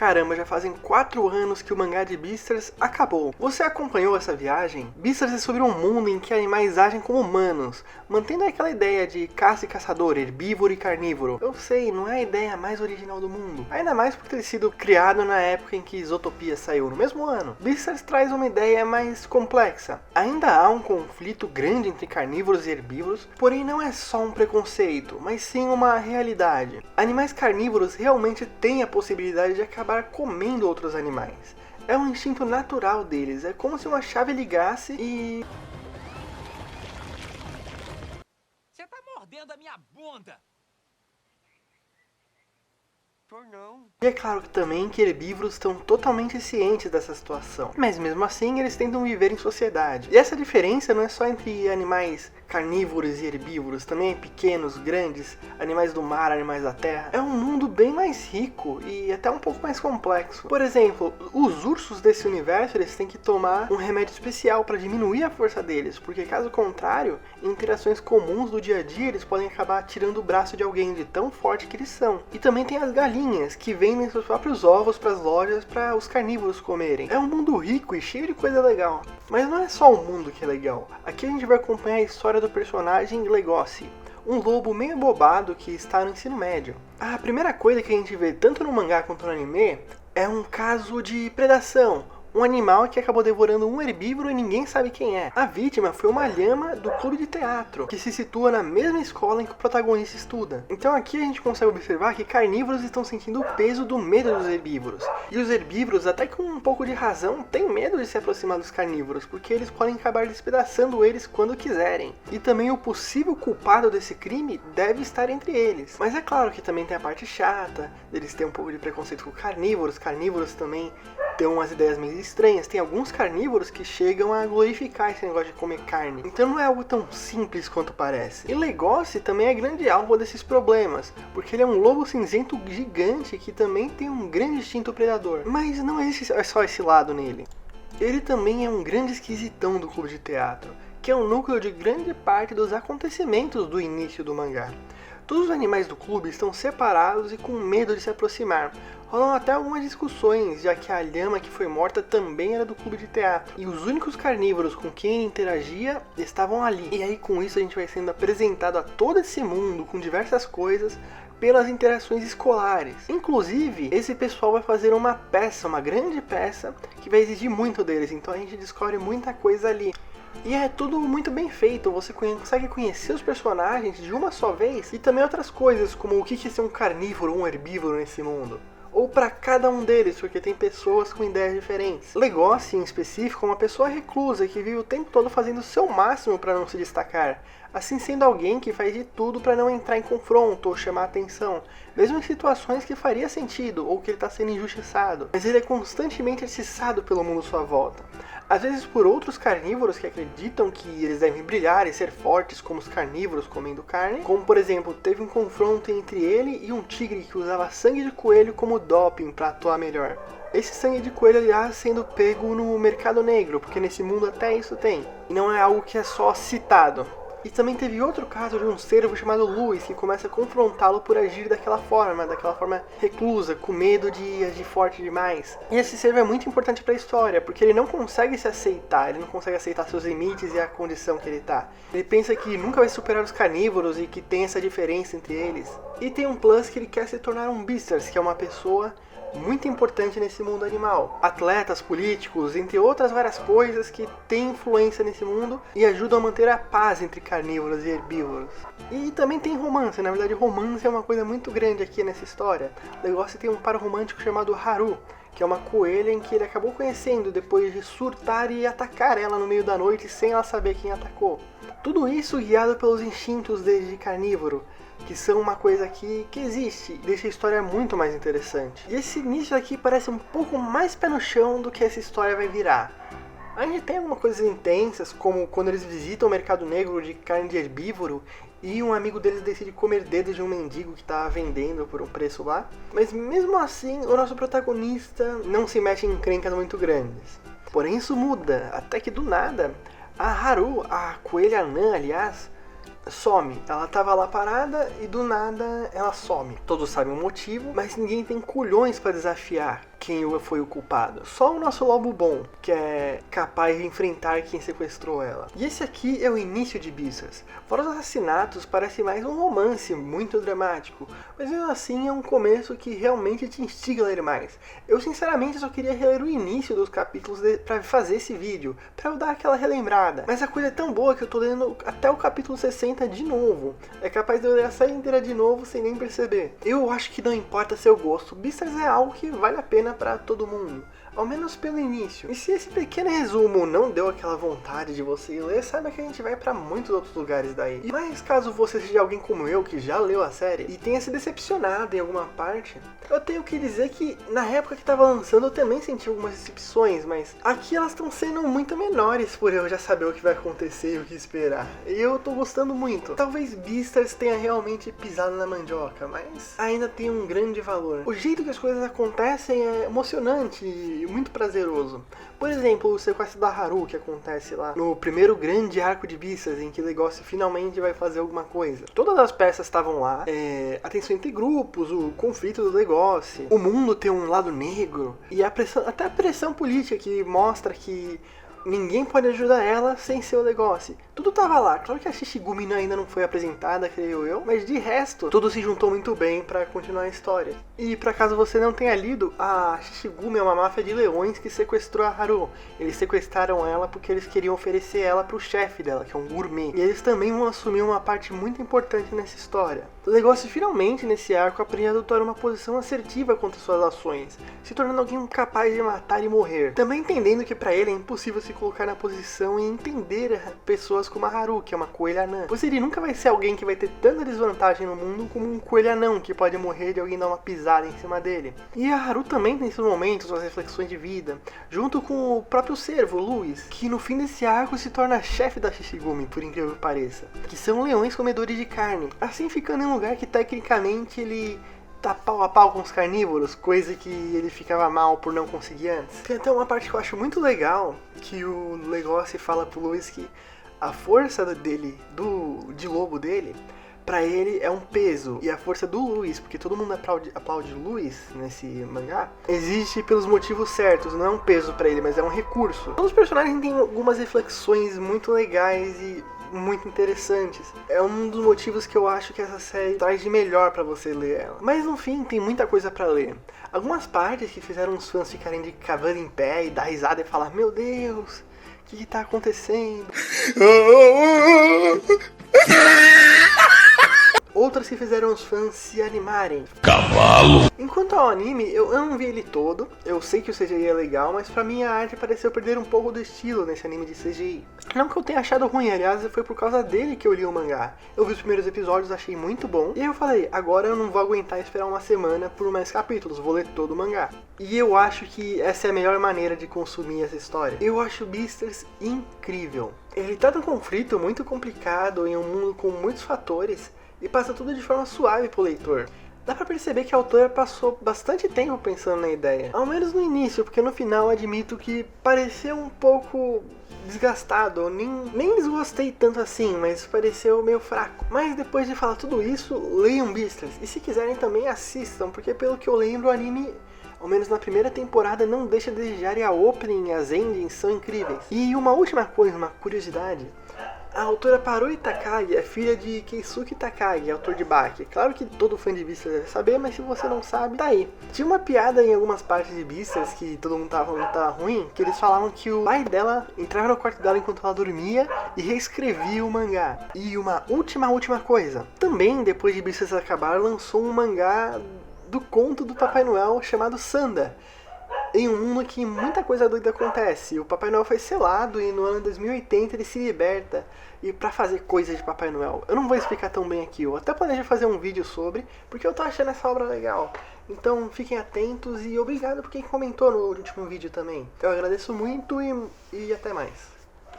Caramba, já fazem 4 anos que o mangá de Beastars acabou. Você acompanhou essa viagem? Beastars é sobre um mundo em que animais agem como humanos, mantendo aquela ideia de caça e caçador, herbívoro e carnívoro. Eu sei, não é a ideia mais original do mundo, ainda mais por ter sido criado na época em que Zootopia saiu, no mesmo ano. Beastars traz uma ideia mais complexa. Ainda há um conflito grande entre carnívoros e herbívoros, porém não é só um preconceito, mas sim uma realidade. Animais carnívoros realmente têm a possibilidade de acabar comendo outros animais. É um instinto natural deles, é como se uma chave ligasse e... Você tá mordendo a minha bunda! Não. E é claro que também que herbívoros estão totalmente cientes dessa situação, mas mesmo assim eles tentam viver em sociedade. E essa diferença não é só entre animais carnívoros e herbívoros, também é pequenos, grandes, animais do mar, animais da terra. É um mundo bem mais rico e até um pouco mais complexo. Por exemplo, os ursos desse universo eles têm que tomar um remédio especial para diminuir a força deles, porque caso contrário, em interações comuns do dia a dia eles podem acabar tirando o braço de alguém de tão forte que eles são. E também tem as galinhas, que vendem seus próprios ovos para as lojas para os carnívoros comerem. É um mundo rico e cheio de coisa legal. Mas não é só o mundo que é legal. Aqui a gente vai acompanhar a história do personagem Legoshi, um lobo meio bobado que está no ensino médio. A primeira coisa que a gente vê tanto no mangá quanto no anime é um caso de predação. Um animal que acabou devorando um herbívoro e ninguém sabe quem é. A vítima foi uma lhama do clube de teatro, que se situa na mesma escola em que o protagonista estuda. Então aqui a gente consegue observar que carnívoros estão sentindo o peso do medo dos herbívoros. E os herbívoros, até com um pouco de razão, têm medo de se aproximar dos carnívoros, porque eles podem acabar despedaçando eles quando quiserem. E também o possível culpado desse crime deve estar entre eles. Mas é claro que também tem a parte chata, deles terem um pouco de preconceito com carnívoros. Carnívoros também têm umas ideias meio estranhas. Tem alguns carnívoros que chegam a glorificar esse negócio de comer carne. Então não é algo tão simples quanto parece. E Legoshi também é grande alvo desses problemas, porque ele é um lobo cinzento gigante que também tem um grande instinto predador. Mas não existe só esse lado nele. Ele também é um grande esquisitão do clube de teatro, que é o núcleo de grande parte dos acontecimentos do início do mangá. Todos os animais do clube estão separados e com medo de se aproximar. Rolam até algumas discussões, já que a lhama que foi morta também era do clube de teatro. E os únicos carnívoros com quem ele interagia estavam ali. E aí com isso a gente vai sendo apresentado a todo esse mundo com diversas coisas pelas interações escolares. Inclusive, esse pessoal vai fazer uma peça, uma grande peça, que vai exigir muito deles. Então a gente descobre muita coisa ali. E é tudo muito bem feito, você consegue conhecer os personagens de uma só vez e também outras coisas, como o que é ser um carnívoro ou um herbívoro nesse mundo. Ou para cada um deles, porque tem pessoas com ideias diferentes. Legoshi, em específico, é uma pessoa reclusa que vive o tempo todo fazendo o seu máximo para não se destacar, assim sendo alguém que faz de tudo para não entrar em confronto ou chamar atenção, mesmo em situações que faria sentido ou que ele está sendo injustiçado. Mas ele é constantemente atiçado pelo mundo à sua volta. Às vezes por outros carnívoros que acreditam que eles devem brilhar e ser fortes como os carnívoros comendo carne, como por exemplo, teve um confronto entre ele e um tigre que usava sangue de coelho como doping para atuar melhor. Esse sangue de coelho, aliás, sendo pego no mercado negro, porque nesse mundo até isso tem. E não é algo que é só citado. E também teve outro caso de um cervo chamado Louis, que começa a confrontá-lo por agir daquela forma reclusa, com medo de agir forte demais. E esse cervo é muito importante para a história, porque ele não consegue se aceitar, ele não consegue aceitar seus limites e a condição que ele tá. Ele pensa que nunca vai superar os carnívoros e que tem essa diferença entre eles. E tem um plus que ele quer se tornar um Beastars, que é uma pessoa muito importante nesse mundo animal. Atletas, políticos, entre outras várias coisas que têm influência nesse mundo e ajudam a manter a paz entre carnívoros e herbívoros. E também tem romance, na verdade romance é uma coisa muito grande aqui nessa história. O negócio tem um par romântico chamado Haru, que é uma coelha em que ele acabou conhecendo depois de surtar e atacar ela no meio da noite sem ela saber quem atacou. Tudo isso guiado pelos instintos dele de carnívoro, que são uma coisa aqui que existe, deixa a história muito mais interessante. E esse início aqui parece um pouco mais pé no chão do que essa história vai virar. A gente tem algumas coisas intensas, como quando eles visitam o mercado negro de carne de herbívoro e um amigo deles decide comer dedos de um mendigo que estava vendendo por um preço lá. Mas mesmo assim, o nosso protagonista não se mexe em encrencas muito grandes. Porém isso muda, até que do nada, a Haru, a coelha anã aliás, some. Ela tava lá parada e do nada ela some. Todos sabem o motivo, mas ninguém tem culhões para desafiar. quem foi o culpado. Só o nosso lobo bom, que é capaz de enfrentar quem sequestrou ela. E esse aqui é o início de Beastars. Fora os assassinatos, parece mais um romance muito dramático, mas mesmo assim é um começo que realmente te instiga a ler mais. Eu sinceramente só queria reler o início dos capítulos pra fazer esse vídeo, pra eu dar aquela relembrada. Mas a coisa é tão boa que eu tô lendo até o capítulo 60 de novo. É capaz de eu ler a série inteira de novo sem nem perceber. Eu acho que não importa seu gosto, Beastars é algo que vale a pena pra todo mundo. Ao menos pelo início. E se esse pequeno resumo não deu aquela vontade de você ler, saiba que a gente vai pra muitos outros lugares daí. Mas caso você seja alguém como eu, que já leu a série e tenha se decepcionado em alguma parte, eu tenho que dizer que na época que tava lançando eu também senti algumas decepções, mas aqui elas estão sendo muito menores por eu já saber o que vai acontecer e o que esperar. E eu tô gostando muito. Talvez Beastars tenha realmente pisado na mandioca, mas ainda tem um grande valor. O jeito que as coisas acontecem é emocionante e muito prazeroso. Por exemplo, o sequestro da Haru, que acontece lá no primeiro grande arco de Beastars, em que o negócio finalmente vai fazer alguma coisa. Todas as peças estavam lá, a tensão entre grupos, o conflito do negócio, o mundo ter um lado negro, e a pressão, até a pressão política que mostra que ninguém pode ajudar ela sem ser o negócio. Tudo tava lá. Claro que a Shishigumi ainda não foi apresentada, creio eu, mas de resto, tudo se juntou muito bem pra continuar a história. E pra caso você não tenha lido, a Shishigumi é uma máfia de leões que sequestrou a Haru. Eles sequestraram ela porque eles queriam oferecer ela pro chefe dela, que é um gourmet. E eles também vão assumir uma parte muito importante nessa história. O negócio finalmente, nesse arco, aprende a adotar uma posição assertiva contra suas ações, se tornando alguém capaz de matar e morrer. Também entendendo que pra ele é impossível se colocar na posição e entender pessoas como a Haru, que é uma coelha anã. Pois ele nunca vai ser alguém que vai ter tanta desvantagem no mundo como um coelho anão, que pode morrer de alguém dar uma pisada em cima dele. E a Haru também tem seus momentos, suas reflexões de vida, junto com o próprio servo, Louis, que no fim desse arco se torna chefe da Shishigumi, por incrível que pareça, que são leões comedores de carne, assim ficando em um lugar que tecnicamente ele tá pau a pau com os carnívoros, coisa que ele ficava mal por não conseguir antes. Tem até uma parte que eu acho muito legal, que o Legoshi fala pro Louis que a força dele, de lobo dele, pra ele é um peso. E a força do Louis, porque todo mundo aplaude Louis nesse mangá, existe pelos motivos certos, não é um peso pra ele, mas é um recurso. Todos os personagens têm algumas reflexões muito legais e muito interessantes. É um dos motivos que eu acho que essa série traz de melhor pra você ler ela. Mas no fim, tem muita coisa pra ler. Algumas partes que fizeram os fãs ficarem de cavalo em pé e dar risada e falar: meu Deus, o que tá acontecendo? Outras que fizeram os fãs se animarem. Cavalo! Enquanto ao anime, eu não vi ele todo. Eu sei que o CGI é legal, mas pra mim a arte pareceu perder um pouco do estilo nesse anime de CGI. Não que eu tenha achado ruim, aliás, foi por causa dele que eu li o mangá. Eu vi os primeiros episódios, achei muito bom. E aí eu falei, agora eu não vou aguentar esperar uma semana por mais capítulos, vou ler todo o mangá. E eu acho que essa é a melhor maneira de consumir essa história. Eu acho Beastars incrível. Ele trata um conflito muito complicado em um mundo com muitos fatores, e passa tudo de forma suave pro leitor. Dá pra perceber que a autora passou bastante tempo pensando na ideia. Ao menos no início, porque no final admito que pareceu um pouco desgastado. Nem desgostei tanto assim, mas pareceu meio fraco. Mas depois de falar tudo isso, leiam Beastars. E se quiserem também assistam, porque pelo que eu lembro o anime, ao menos na primeira temporada, não deixa a desejar e a opening e as endings são incríveis. E uma última coisa, uma curiosidade. A autora Paroi Takagi é filha de Keisuke Takagi, autor de Baki. Claro que todo fã de Beastars deve saber, mas se você não sabe, tá aí. Tinha uma piada em algumas partes de Beastars que todo mundo tava falando que tava ruim, que eles falavam que o pai dela entrava no quarto dela enquanto ela dormia e reescrevia o mangá. E uma última coisa. Também, depois de Beastars acabar, lançou um mangá do conto do Papai Noel chamado Sanda. Em um mundo que muita coisa doida acontece. O Papai Noel foi selado e no ano 2080 ele se liberta e pra fazer coisas de Papai Noel. Eu não vou explicar tão bem aqui, eu até planejo fazer um vídeo sobre, porque eu tô achando essa obra legal. Então fiquem atentos e obrigado por quem comentou no último vídeo também. Eu agradeço muito e até mais.